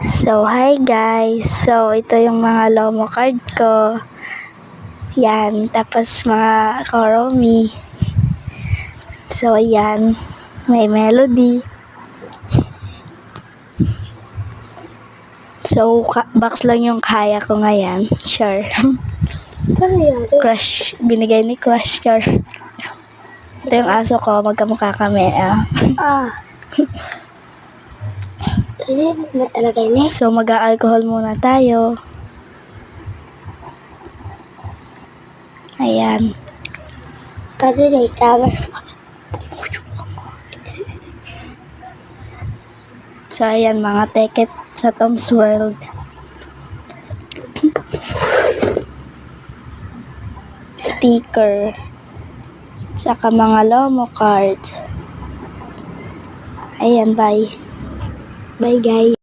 So, hi guys. So, ito yung mga Lomo card ko. Yan. Tapos mga Koromi. So, yan. May melody. So, box lang yung kaya ko ngayon. Sure. Crush. Binigay ni Crush. Sure. Ito yung aso ko. Magkamukha kami. So, mag-a-alcohol muna tayo. Ayan. So, ayan mga ticket sa Tom's World. Sticker. Saka mga Lomo cards. Ayan, bye. Bye guys.